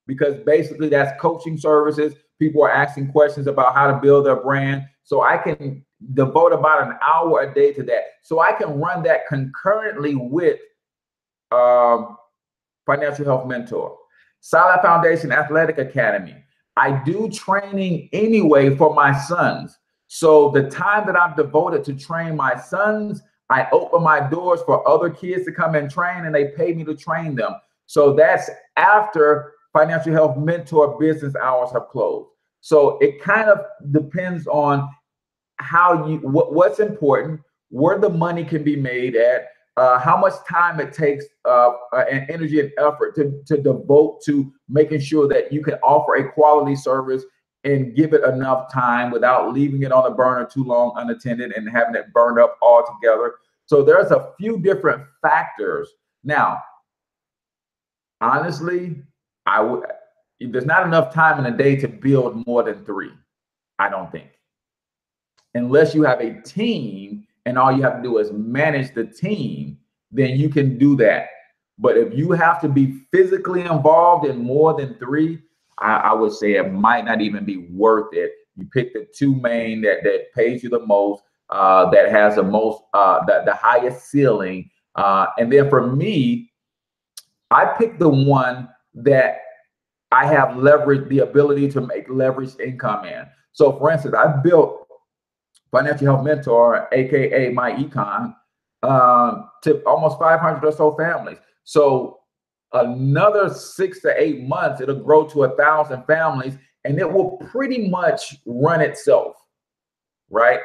because basically that's coaching services. People are asking questions about how to build their brand. So I can devote about an hour a day to that. So I can run that concurrently with Financial Health Mentor, Solid Foundation Athletic Academy. I do training anyway for my sons. So the time that I've devoted to train my sons, I open my doors for other kids to come and train, and they pay me to train them. So that's after Financial Health Mentor business hours have closed. So it kind of depends on how you what's important, where the money can be made at, how much time it takes and energy and effort to devote to making sure that you can offer a quality service and give it enough time without leaving it on the burner too long unattended and having it burned up altogether. So there's a few different factors. Now, honestly, there's not enough time in a day to build more than 3. I don't think, unless you have a team and all you have to do is manage the team, then you can do that. But if you have to be physically involved in more than 3, I would say it might not even be worth it. You pick the 2 main that pays you the most, that has the most, the highest ceiling. And then for me, I picked the one that I have the ability to make leveraged income in. So for instance, I built Financial Health Mentor, AKA my econ, to almost 500 or so families. So another 6 to 8 months, it'll grow to 1,000 families, and it will pretty much run itself, right?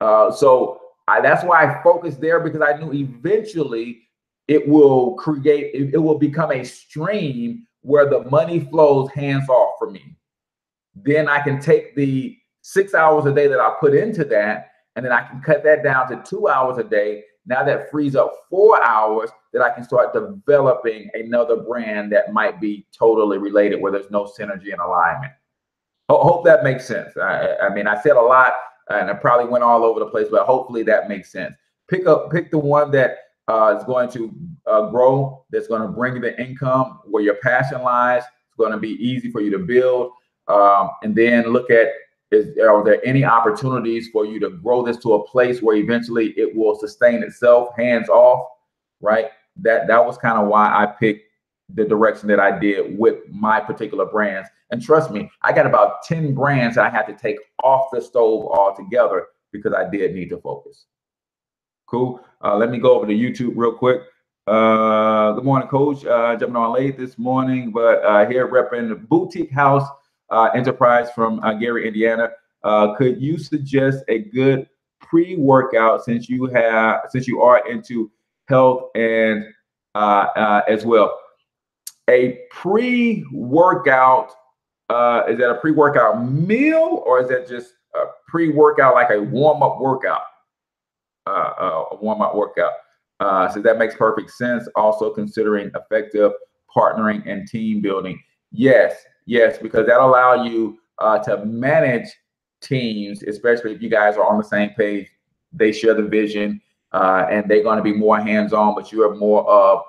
So that's why I focused there, because I knew eventually it will it will become a stream where the money flows hands off for me. Then I can take the 6 hours a day that I put into that, and then I can cut that down to 2 hours a day. Now that frees up 4 hours that I can start developing another brand that might be totally related, where there's no synergy and alignment. Hope that makes sense. I mean, I said a lot and I probably went all over the place, but hopefully that makes sense. Pick the one that is going to grow, that's going to bring you the income, where your passion lies. It's going to be easy for you to build. And then look at, are there any opportunities for you to grow this to a place where eventually it will sustain itself, hands off, right? That was kind of why I picked the direction that I did with my particular brands. And trust me, I got about 10 brands I had to take off the stove altogether because I did need to focus. Cool. Let me go over to YouTube real quick. Good morning, Coach. Jumping on late this morning, but here repping Boutique House Enterprise from Gary, Indiana. Could you suggest a good pre-workout, since you are into health and as well? A pre-workout, is that a pre-workout meal, or is that just a pre-workout, like a warm-up workout? A warm-up workout. So that makes perfect sense. Also considering effective partnering and team building. Yes, because that'll allow you to manage teams, especially if you guys are on the same page. They share the vision, and they're going to be more hands-on, but you are more of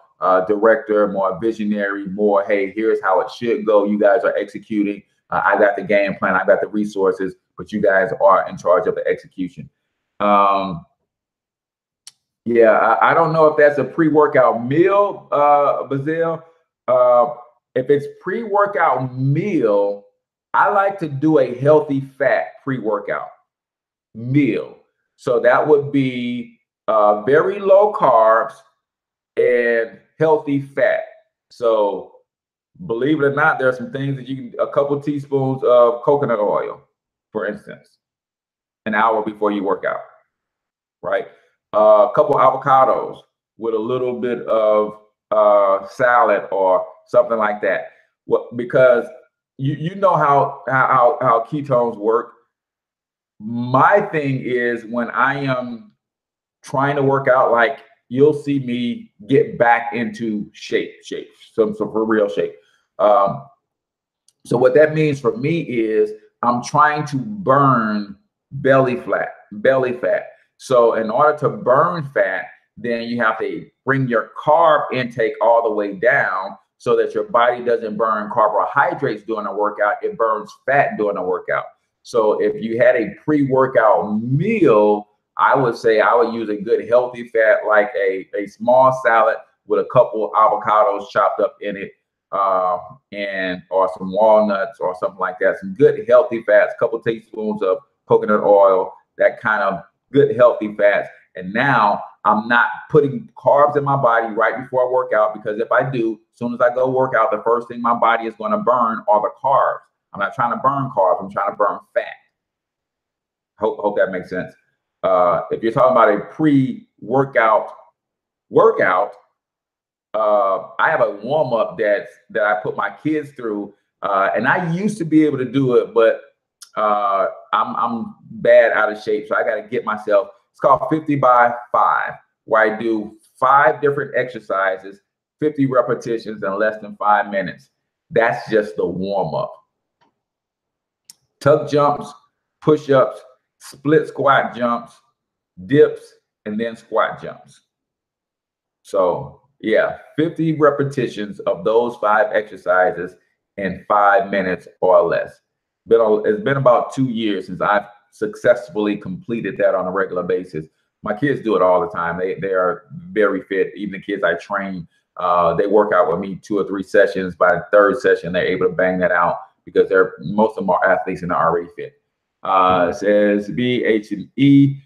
director, more visionary, more, hey, here's how it should go. You guys are executing. I got the game plan, I got the resources, but you guys are in charge of the execution. Yeah, I don't know if that's a pre-workout meal, Bazil. If it's pre-workout meal, I like to do a healthy fat pre-workout meal. So that would be very low carbs and healthy fat. So believe it or not, there are some things that you can, a couple teaspoons of coconut oil, for instance, an hour before you work out, right? A couple avocados with a little bit of salad or something like that. Because you know how ketones work. My thing is, when I am trying to work out, like, you'll see me get back into shape, some for real shape. So what that means for me is I'm trying to burn belly fat. So in order to burn fat, then you have to bring your carb intake all the way down so that your body doesn't burn carbohydrates during a workout. It burns fat during a workout. So if you had a pre-workout meal, I would say I would use a good healthy fat, like a small salad with a couple avocados chopped up in it, and or some walnuts or something like that. Some good healthy fats, couple teaspoons of coconut oil, that kind of good healthy fats. And now I'm not putting carbs in my body right before I work out, because if I do, as soon as I go work out, the first thing my body is going to burn are the carbs. I'm not trying to burn carbs. I'm trying to burn fat. Hope that makes sense. If you're talking about a pre-workout workout, I have a warm-up that I put my kids through, and I used to be able to do it, but I'm bad out of shape, so I got to get myself. It's called 50 by 5, where I do 5 different exercises, 50 repetitions in less than 5 minutes. That's just the warm-up. Tuck jumps, push-ups, split squat jumps, dips, and then squat jumps. So yeah, 50 repetitions of those 5 exercises in 5 minutes or less. It's been about 2 years since I've successfully completed that on a regular basis. My kids do it all the time. They are very fit. Even the kids I train, they work out with me 2 or 3 sessions. By the 3rd session, they're able to bang that out, because most of them are athletes and are already fit. It says BH&E.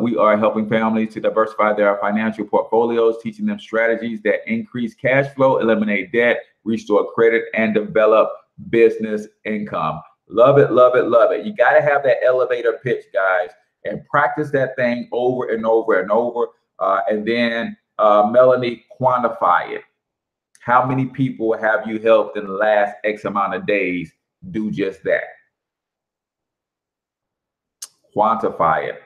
We are helping families to diversify their financial portfolios, teaching them strategies that increase cash flow, eliminate debt, restore credit, and develop business income. Love it, love it, love it. You got to have that elevator pitch, guys, and practice that thing over and over and over. And then, Melanie, quantify it. How many people have you helped in the last X amount of days? Do just that. Quantify it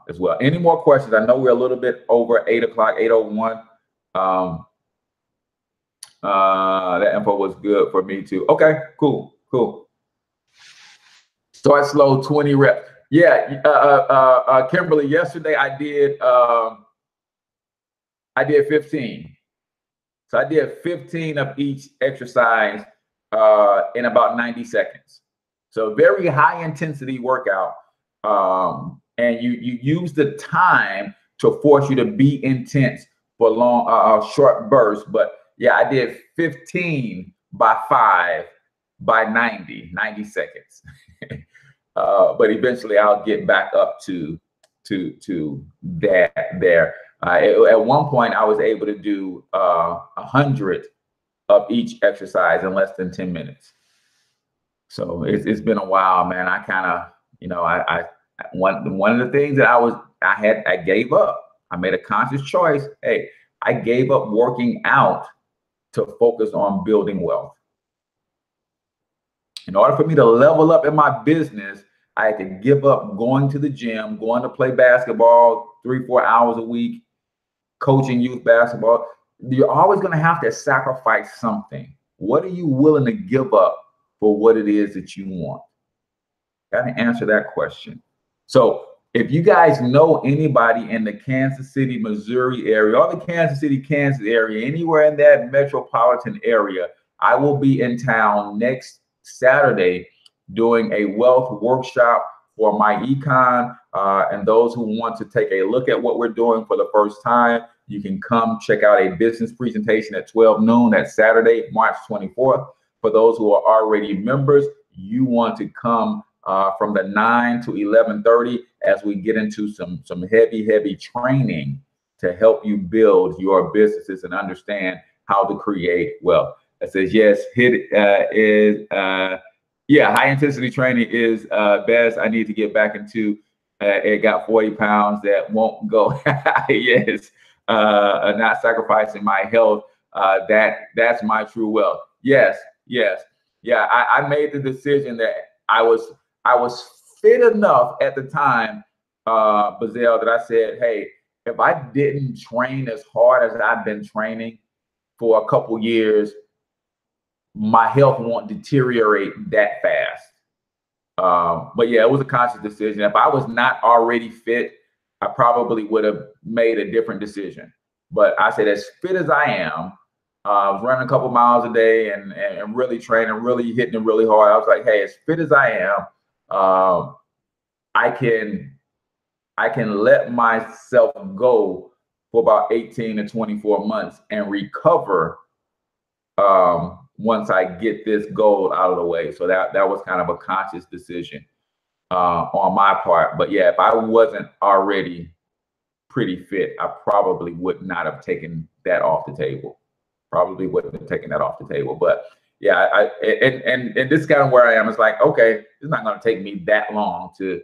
as well. Any more questions? I know we're a little bit over 8 o'clock, 8:01. That info was good for me too. Okay, cool. Start slow, 20 reps. Yeah, Kimberly, yesterday I did 15. So I did 15 of each exercise in about 90 seconds. So very high intensity workout. And you use the time to force you to be intense for long, short bursts. But yeah, I did 15 by 5 by 90 seconds. But eventually I'll get back up to that there. At one point I was able to do 100 of each exercise in less than 10 minutes. So it's been a while, man. I kind of, one of the things that I gave up. I made a conscious choice. Hey, I gave up working out to focus on building wealth. In order for me to level up in my business, I had to give up going to the gym, going to play basketball 3-4 hours a week, coaching youth basketball. You're always going to have to sacrifice something. What are you willing to give up for what it is that you want? Got to answer that question. So if you guys know anybody in the Kansas City, Missouri area, or the Kansas City, Kansas area, anywhere in that metropolitan area, I will be in town next Saturday doing a wealth workshop for my econ. And those who want to take a look at what we're doing for the first time, you can come check out a business presentation at 12 noon. That's Saturday, March 24th. For those who are already members, you want to come from the 9 to 11:30 as we get into some heavy training to help you build your businesses and understand how to create wealth. It says yes, yeah, high intensity training is best. I need to get back into it. Got 40 pounds that won't go. Yes, not sacrificing my health. That's my true wealth. Yes. Yeah. I made the decision that I was fit enough at the time, Bazelle, that I said, hey, if I didn't train as hard as I've been training for a couple years, my health won't deteriorate that fast. But yeah, it was a conscious decision. If I was not already fit, I probably would have made a different decision. But I said, as fit as I am, running a couple miles a day and really training, really hitting it really hard. I was like, hey, as fit as I am, I can let myself go for about 18 to 24 months and recover once I get this goal out of the way. So that was kind of a conscious decision on my part. But yeah, if I wasn't already pretty fit, I probably would not have taken that off the table. Probably wouldn't have taken that off the table. But yeah, and this is kind of where I am. It's like, okay, it's not going to take me that long to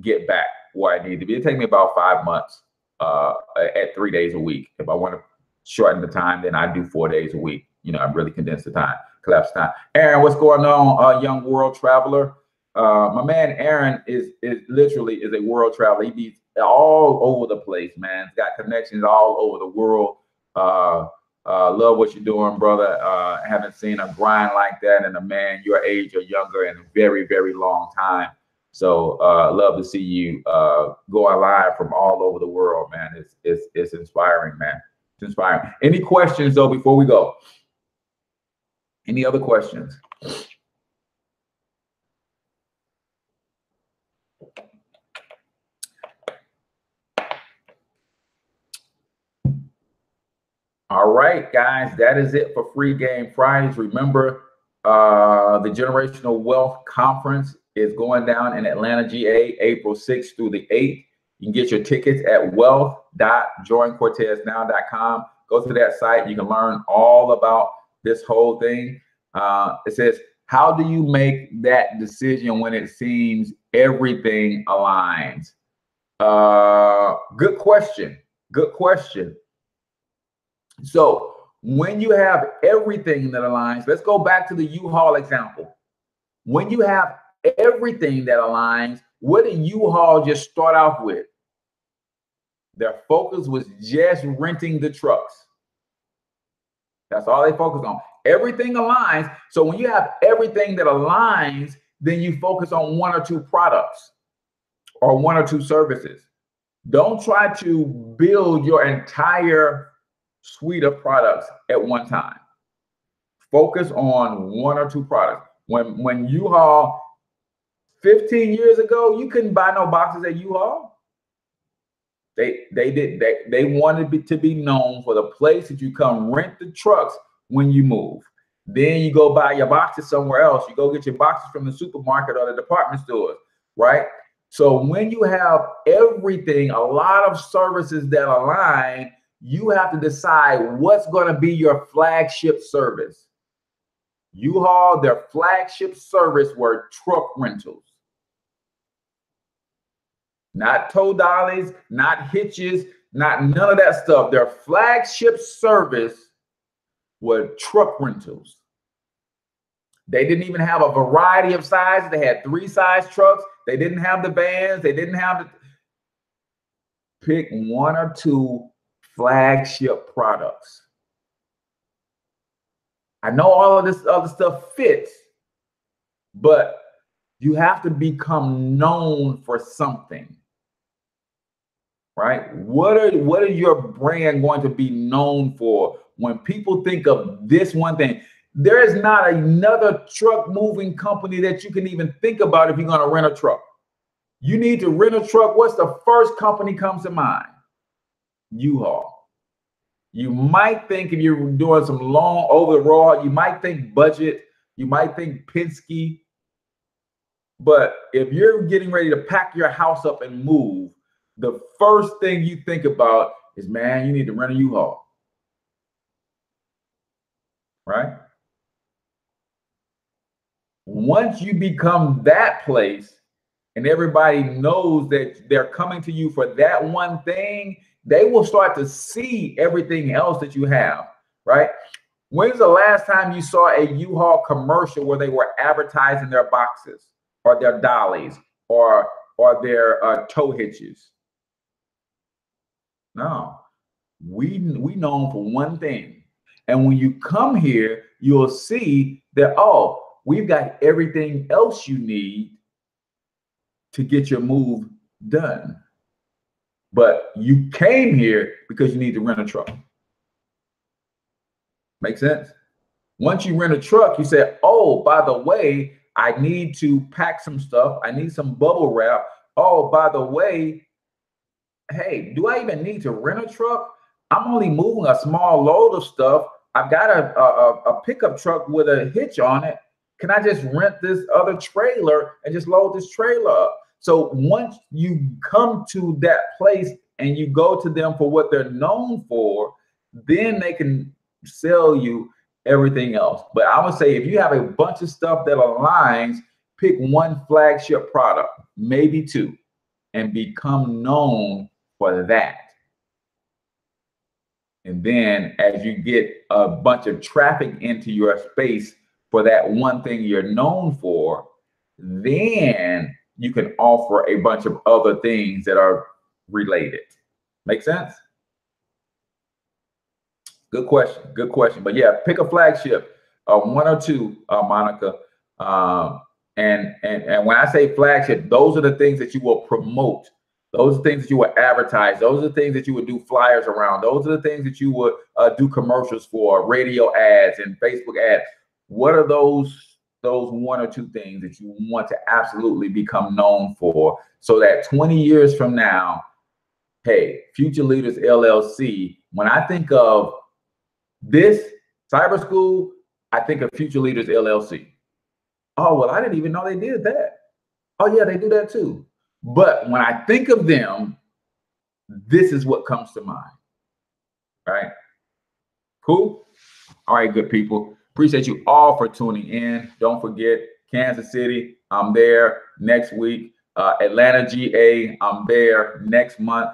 get back where I need to be. It takes me about 5 months at 3 days a week. If I want to shorten the time, then I do 4 days a week. You know, I really condense the time, collapse time. Aaron, what's going on, young world traveler? My man Aaron is literally a world traveler. He be all over the place, man. He's got connections all over the world. Love what you're doing, brother. Haven't seen a grind like that in a man your age or younger in a very, very long time. So love to see you go live from all over the world, man. It's inspiring, man. It's inspiring. Any questions though before we go? Any other questions? All right, guys, that is it for Free Game Fridays. Remember, the Generational Wealth Conference is going down in Atlanta, GA, April 6th through the 8th. You can get your tickets at wealth.joincorteznow.com. Go to that site. You can learn all about this whole thing. It says, how do you make that decision when it seems everything aligns? Good question. Good question. So when you have everything that aligns, let's go back to the U-Haul example. When you have everything that aligns, what did U-Haul just start off with? Their focus was just renting the trucks. That's all they focus on. Everything aligns. So when you have everything that aligns, then you focus on one or two products or one or two services. Don't try to build your entire suite of products at one time. Focus on one or two products. When U-Haul 15 years ago, you couldn't buy no boxes at U-Haul. They wanted to be known for the place that you come rent the trucks when you move. Then you go buy your boxes somewhere else. You go get your boxes from the supermarket or the department stores, right? So when you have everything, a lot of services that align, you have to decide what's going to be your flagship service. U-Haul, their flagship service were truck rentals. Not tow dollies, not hitches, not none of that stuff. Their flagship service were truck rentals. They didn't even have a variety of sizes. They had 3-size trucks. They didn't have the vans. They didn't have the... Pick one or two flagship products. I know all of this other stuff fits, but you have to become known for something, right? What are your brand going to be known for? When people think of this one thing, there is not another truck moving company that you can even think about if you're going to rent a truck. You need to rent a truck. What's the first company comes to mind? U-Haul. You might think, if you're doing some long over the road, you might think budget, you might think Penske. But if you're getting ready to pack your house up and move, the first thing you think about is, man, you need to rent a U-Haul. Right? Once you become that place and everybody knows that they're coming to you for that one thing, they will start to see everything else that you have, right? When's the last time you saw a U-Haul commercial where they were advertising their boxes or their dollies or their tow hitches? No, we known for one thing. And when you come here, you'll see that, oh, we've got everything else you need to get your move done. But you came here because you need to rent a truck. Make sense? Once you rent a truck, you say, oh, by the way, I need to pack some stuff. I need some bubble wrap. Oh, by the way, hey, do I even need to rent a truck? I'm only moving a small load of stuff. I've got a pickup truck with a hitch on it. Can I just rent this other trailer and just load this trailer up? So once you come to that place and you go to them for what they're known for, then they can sell you everything else. But I would say if you have a bunch of stuff that aligns, pick one flagship product, maybe two, and become known for that. And then as you get a bunch of traffic into your space for that one thing you're known for, then you can offer a bunch of other things that are related. Make sense? Good question. Good question. But yeah, pick a flagship, one or two, Monica. And when I say flagship, those are the things that you will promote. Those are things that you will advertise. Those are the things that you would do flyers around. Those are the things that you would do commercials for, radio ads and Facebook ads. What are those one or two things that you want to absolutely become known for, so that 20 years from now, hey, Future Leaders LLC, when I think of this cyber school, I think of Future Leaders LLC. Oh, well, I didn't even know they did that. Oh, yeah, they do that too. But when I think of them, this is what comes to mind. All right. Cool. All right, good people. Appreciate you all for tuning in. Don't forget, Kansas City, I'm there next week. Atlanta, GA, I'm there next month.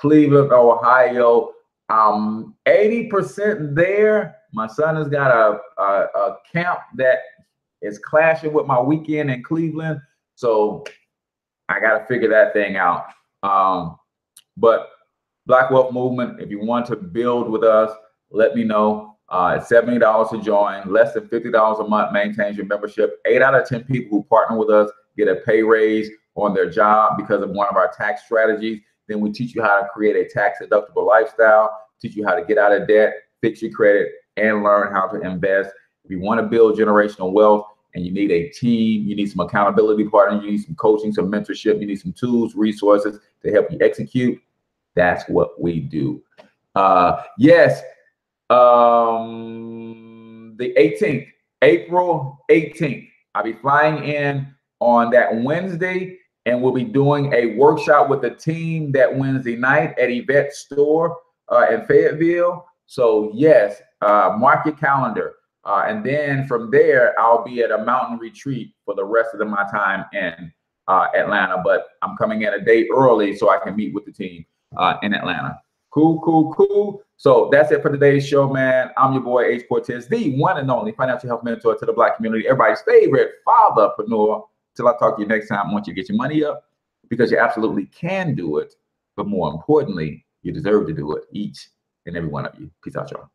Cleveland, Ohio, 80% there. My son has got a camp that is clashing with my weekend in Cleveland. So I got to figure that thing out. But Black Wealth Movement, if you want to build with us, let me know. It's $70 to join, less than $50 a month maintains your membership. 8 out of 10 people who partner with us get a pay raise on their job because of one of our tax strategies. Then we teach you how to create a tax deductible lifestyle, teach you how to get out of debt, fix your credit, and learn how to invest. If you want to build generational wealth and you need a team, you need some accountability partners, you need some coaching, some mentorship, you need some tools, resources to help you execute, that's what we do. Yes. The 18th, April 18th, I'll be flying in on that Wednesday, and we'll be doing a workshop with the team that Wednesday night at Yvette's store in Fayetteville. So yes, mark your calendar. And then from there, I'll be at a mountain retreat for the rest of my time in Atlanta, but I'm coming in a day early so I can meet with the team in Atlanta. Cool, cool, cool. So that's it for today's show, man. I'm your boy, H. Cortez, the one and only financial health mentor to the Black community, everybody's favorite fatherpreneur. Till I talk to you next time, I want you to get your money up, because you absolutely can do it. But more importantly, you deserve to do it, each and every one of you. Peace out, y'all.